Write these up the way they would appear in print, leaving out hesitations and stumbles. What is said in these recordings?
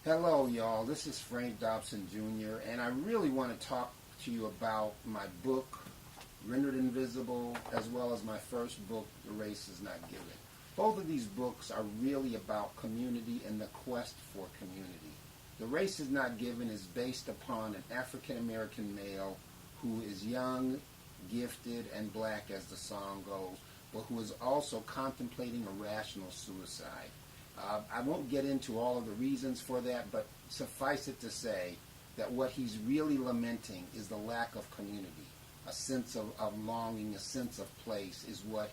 Hello, y'all. This is Frank Dobson Jr., and I really want to talk to you about my book, Rendered Invisible, as well as my first book, The Race Is Not Given. Both of these books are really about community and the quest for community. The Race Is Not Given is based upon an African-American male who is young, gifted, and black, as the song goes, but who is also contemplating a rational suicide. I won't get into all of the reasons for that, but suffice it to say that what he's really lamenting is the lack of community. A sense of longing, a sense of place is what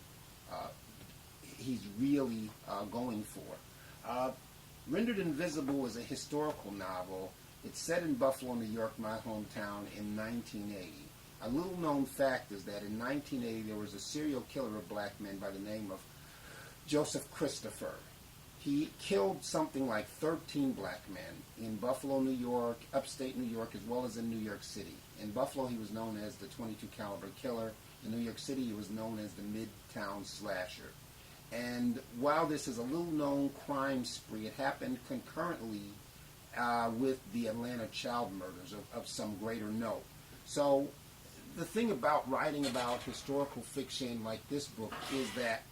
he's really going for. Rendered Invisible is a historical novel. It's set in Buffalo, New York, my hometown, in 1980. A little known fact is that in 1980 there was a serial killer of black men by the name of Joseph Christopher. He killed something like 13 black men in Buffalo, New York, upstate New York, as well as in New York City. In Buffalo, he was known as the .22 caliber killer. In New York City, he was known as the Midtown Slasher. And while this is a little-known crime spree, it happened concurrently with the Atlanta child murders of some greater note. So the thing about writing about historical fiction like this book is that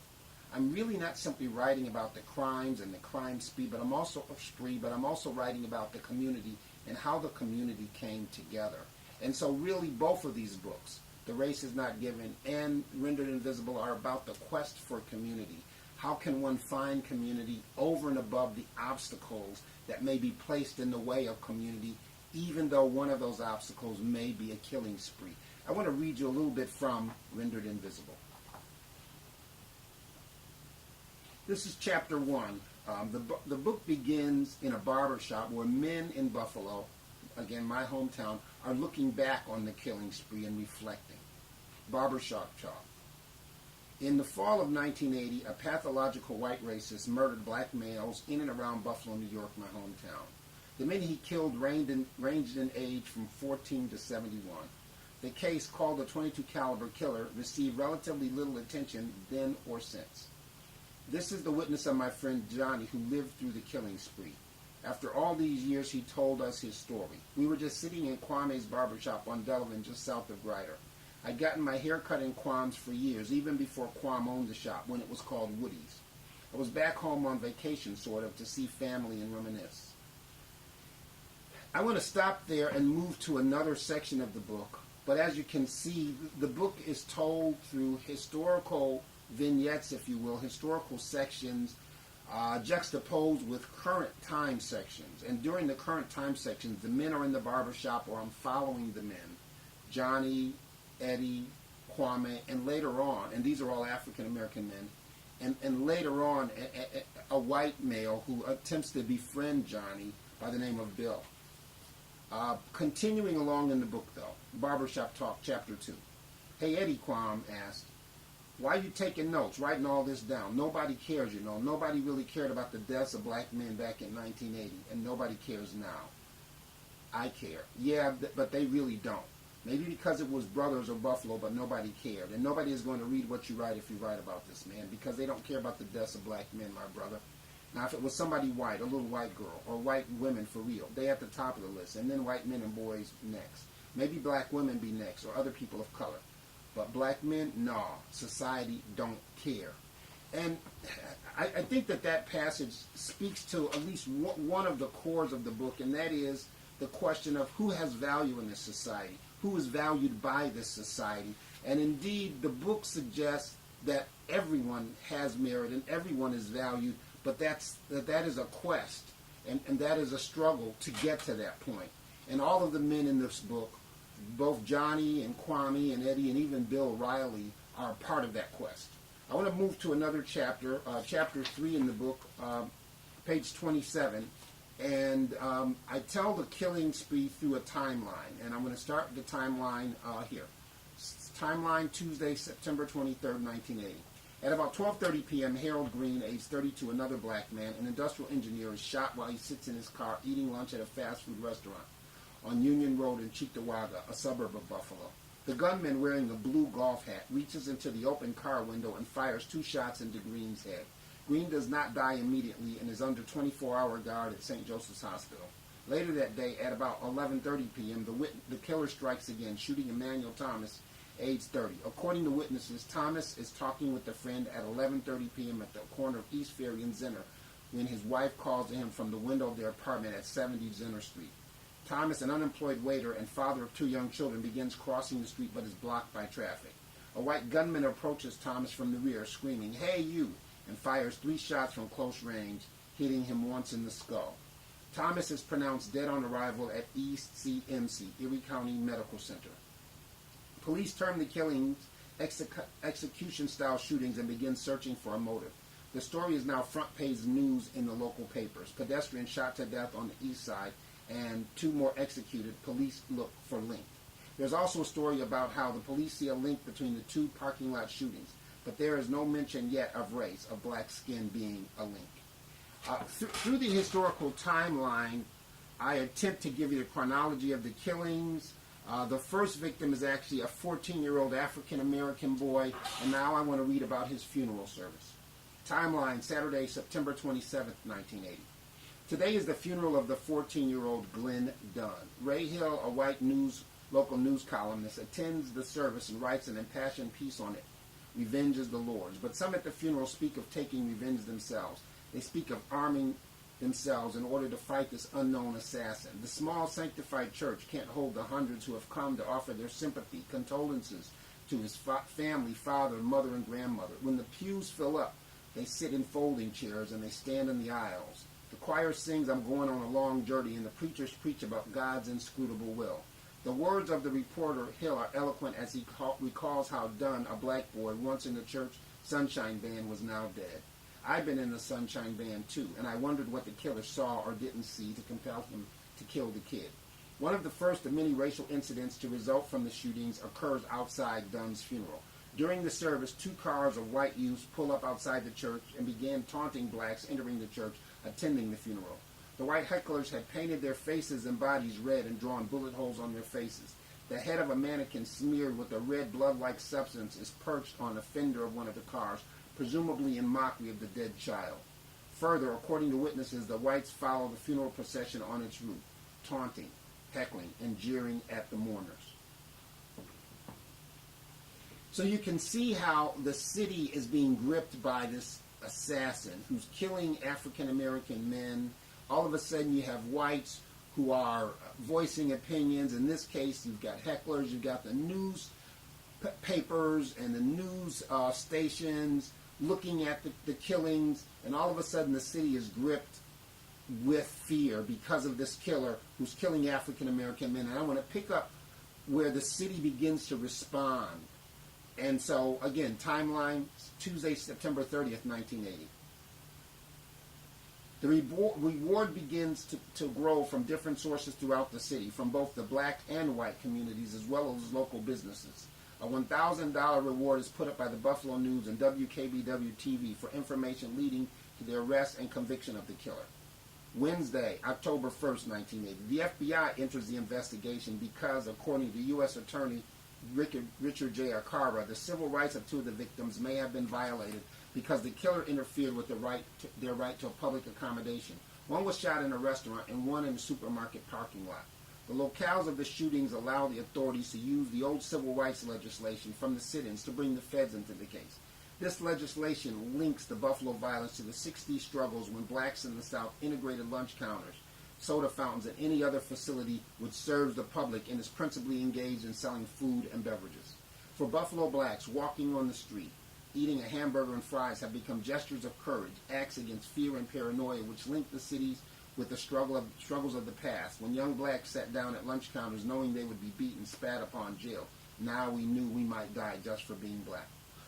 I'm really not simply writing about the crimes and the crime spree, but I'm also writing about the community and how the community came together. And so really both of these books, The Race Is Not Given and Rendered Invisible, are about the quest for community. How can one find community over and above the obstacles that may be placed in the way of community, even though one of those obstacles may be a killing spree? I want to read you a little bit from Rendered Invisible. This is chapter 1. The book begins in a barber shop where men in Buffalo, again my hometown, are looking back on the killing spree and reflecting. Barbershop talk. In the fall of 1980, a pathological white racist murdered black males in and around Buffalo, New York, my hometown. The men he killed ranged in age from 14 to 71. The case, called the .22 caliber killer, received relatively little attention then or since. This is the witness of my friend Johnny, who lived through the killing spree. After all these years, he told us his story. We were just sitting in Kwame's barbershop on Delavan, just south of Grider. I'd gotten my hair cut in Kwam's for years, even before Kwam owned the shop, when it was called Woody's. I was back home on vacation, sort of, to see family and reminisce. I want to stop there and move to another section of the book, but as you can see, the book is told through historical vignettes, if you will, historical sections juxtaposed with current time sections. And during the current time sections, the men are in the barbershop, or I'm following the men. Johnny, Eddie, Kwame, and later on, and these are all African-American men, and later on, a white male who attempts to befriend Johnny by the name of Bill. Continuing along in the book, though, Barbershop Talk, Chapter 2. Hey, Eddie, Kwame asked, why are you taking notes, writing all this down? Nobody cares, you know. Nobody really cared about the deaths of black men back in 1980, and nobody cares now. I care. Yeah, but they really don't. Maybe because it was Brothers or Buffalo, but nobody cared. And nobody is going to read what you write if you write about this man, because they don't care about the deaths of black men, my brother. Now, if it was somebody white, a little white girl, or white women for real, they at the top of the list, and then white men and boys next. Maybe black women be next, or other people of color. But black men, no, society don't care. And I think that passage speaks to at least one of the cores of the book, and that is the question of who has value in this society, who is valued by this society. And indeed, the book suggests that everyone has merit and everyone is valued, but that is a quest, and that is a struggle to get to that point. And all of the men in this book, both Johnny and Kwame and Eddie and even Bill Riley, are part of that quest. I want to move to another chapter, chapter 3 in the book, page 27, and I tell the killing spree through a timeline, and I'm going to start the timeline here. Timeline Tuesday, September 23rd, 1980. At about 12:30 p.m., Harold Green, age 32, another black man, an industrial engineer, is shot while he sits in his car eating lunch at a fast food restaurant on Union Road in Cheektowaga, a suburb of Buffalo. The gunman, wearing a blue golf hat, reaches into the open car window and fires 2 shots into Green's head. Green does not die immediately and is under 24-hour guard at St. Joseph's Hospital. Later that day, at about 11:30 p.m., the killer strikes again, shooting Emmanuel Thomas, age 30. According to witnesses, Thomas is talking with a friend at 11:30 p.m. at the corner of East Ferry and Zinner when his wife calls to him from the window of their apartment at 70 Zinner Street. Thomas, an unemployed waiter and father of 2 young children, begins crossing the street but is blocked by traffic. A white gunman approaches Thomas from the rear, screaming, "Hey, you!" and fires 3 shots from close range, hitting him once in the skull. Thomas is pronounced dead on arrival at East CMC, Erie County Medical Center. Police term the killings execution-style shootings and begin searching for a motive. The story is now front-page news in the local papers. Pedestrian shot to death on the east side and 2 more executed. Police look for link. There's also a story about how the police see a link between the 2 parking lot shootings, but there is no mention yet of race, of black skin being a link. Through the historical timeline, I attempt to give you the chronology of the killings. The first victim is actually a 14-year-old African-American boy, and now I want to read about his funeral service. Timeline, Saturday, September 27, 1980. Today is the funeral of the 14-year-old Glenn Dunn. Ray Hill, a white local news columnist, attends the service and writes an impassioned piece on it. Revenge is the Lord's. But some at the funeral speak of taking revenge themselves. They speak of arming themselves in order to fight this unknown assassin. The small sanctified church can't hold the hundreds who have come to offer their sympathy, condolences to his family, father, mother, and grandmother. When the pews fill up, they sit in folding chairs and they stand in the aisles. The choir sings, "I'm going on a long journey," and the preachers preach about God's inscrutable will. The words of the reporter Hill are eloquent as he recalls how Dunn, a black boy, once in the church Sunshine Band, was now dead. I've been in the Sunshine Band too, and I wondered what the killer saw or didn't see to compel him to kill the kid. One of the first of many racial incidents to result from the shootings occurs outside Dunn's funeral. During the service, 2 cars of white youths pull up outside the church and began taunting blacks entering the church, attending the funeral. The white hecklers had painted their faces and bodies red and drawn bullet holes on their faces. The head of a mannequin smeared with a red blood-like substance is perched on the fender of one of the cars, presumably in mockery of the dead child. Further, according to witnesses, the whites follow the funeral procession on its route, taunting, heckling, and jeering at the mourners. So you can see how the city is being gripped by this assassin who's killing African-American men. All of a sudden you have whites who are voicing opinions. In this case, you've got hecklers, you've got the newspapers and the news stations looking at the killings, and all of a sudden the city is gripped with fear because of this killer who's killing African-American men. And I want to pick up where the city begins to respond. And so, again, timeline, Tuesday, September 30th, 1980. The reward begins to grow from different sources throughout the city, from both the black and white communities, as well as local businesses. A $1,000 reward is put up by the Buffalo News and WKBW-TV for information leading to the arrest and conviction of the killer. Wednesday, October 1st, 1980. The FBI enters the investigation because, according to U.S. Attorney Richard J. Arcara, the civil rights of 2 of the victims may have been violated because the killer interfered with their right to a public accommodation. One was shot in a restaurant and one in a supermarket parking lot. The locales of the shootings allow the authorities to use the old civil rights legislation from the sit-ins to bring the feds into the case. This legislation links the Buffalo violence to the 60s struggles when blacks in the South integrated lunch counters, soda fountains, and any other facility which serves the public and is principally engaged in selling food and beverages. For Buffalo blacks, walking on the street, eating a hamburger and fries have become gestures of courage, acts against fear and paranoia which link the cities with the struggles of the past. When young blacks sat down at lunch counters knowing they would be beaten, spat upon, jailed. Now we knew we might die just for being black.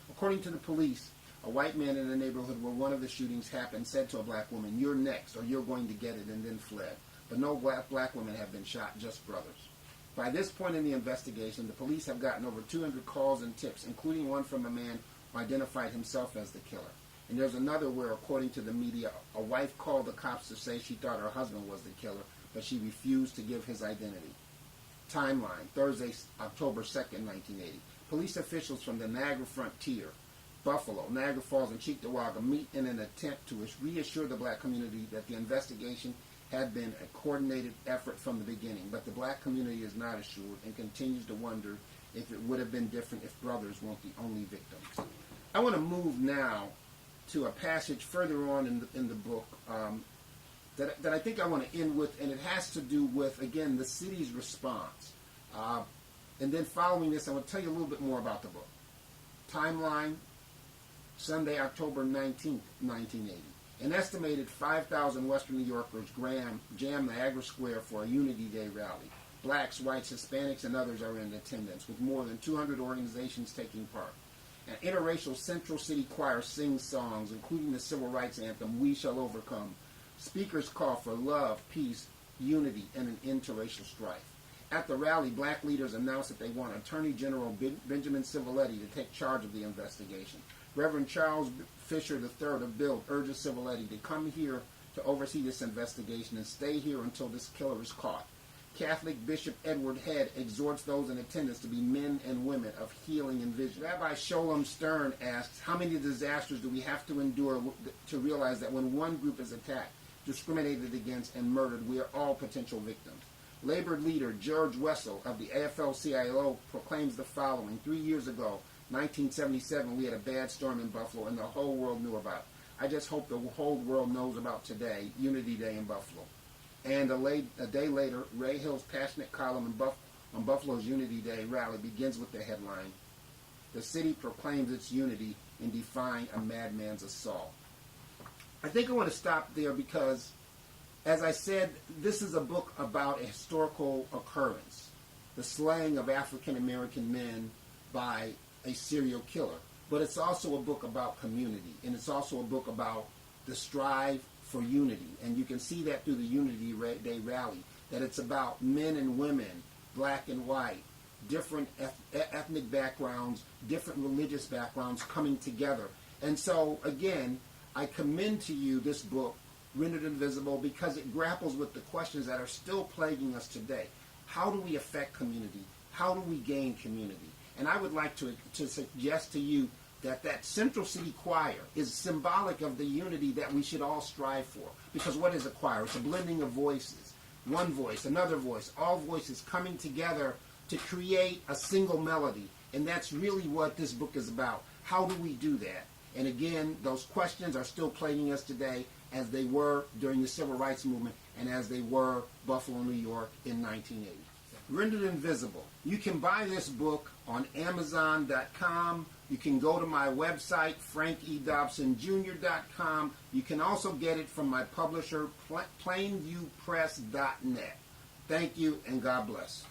According to the police, a white man in the neighborhood where one of the shootings happened said to a black woman, "You're next, or you're going to get it," and then fled. But no black women have been shot, just brothers. By this point in the investigation, the police have gotten over 200 calls and tips, including one from a man who identified himself as the killer. And there's another where, according to the media, a wife called the cops to say she thought her husband was the killer, but she refused to give his identity. Timeline, Thursday, October 2nd, 1980. Police officials from the Niagara Frontier, Buffalo, Niagara Falls, and Cheektowaga meet in an attempt to reassure the black community that the investigation had been a coordinated effort from the beginning. But the black community is not assured and continues to wonder if it would have been different if brothers weren't the only victims. I want to move now to a passage further on in the book that I think I want to end with, and it has to do with, again, the city's response. And then following this, I want to tell you a little bit more about the book. Timeline, Sunday, October 19th, 1980. An estimated 5,000 Western New Yorkers jammed Niagara Square for a Unity Day rally. Blacks, whites, Hispanics, and others are in attendance, with more than 200 organizations taking part. An interracial Central City Choir sings songs, including the civil rights anthem, "We Shall Overcome." Speakers call for love, peace, unity, and an end to racial strife. At the rally, black leaders announced that they want Attorney General Benjamin Civiletti to take charge of the investigation. Reverend Charles Fisher III of Build urges Civiletti to come here to oversee this investigation and stay here until this killer is caught. Catholic Bishop Edward Head exhorts those in attendance to be men and women of healing and vision. Rabbi Sholem Stern asks, how many disasters do we have to endure to realize that when one group is attacked, discriminated against, and murdered, we are all potential victims? Labor leader George Wessel of the AFL-CIO proclaims the following: 3 years ago, 1977, we had a bad storm in Buffalo, and the whole world knew about it. I just hope the whole world knows about today, Unity Day in Buffalo. And a day later, Ray Hill's passionate column on Buffalo's Unity Day rally begins with the headline, "The city proclaims its unity in defying a madman's assault." I think I want to stop there because, as I said, this is a book about a historical occurrence, the slaying of African American men by a serial killer. But it's also a book about community, and it's also a book about the strive for unity. And you can see that through the Unity Day rally, that it's about men and women, black and white, different ethnic backgrounds, different religious backgrounds coming together. And so, again, I commend to you this book, Rendered Invisible, because it grapples with the questions that are still plaguing us today. How do we affect community? How do we gain community? And I would like to suggest to you that Central City Choir is symbolic of the unity that we should all strive for. Because what is a choir? It's a blending of voices. One voice, another voice, all voices coming together to create a single melody. And that's really what this book is about. How do we do that? And again, those questions are still plaguing us today, as they were during the Civil Rights Movement and as they were Buffalo, New York in 1980. Rendered Invisible. You can buy this book on Amazon.com. You can go to my website, FrankEDobsonJr.com. You can also get it from my publisher, PlainviewPress.net. Thank you, and God bless.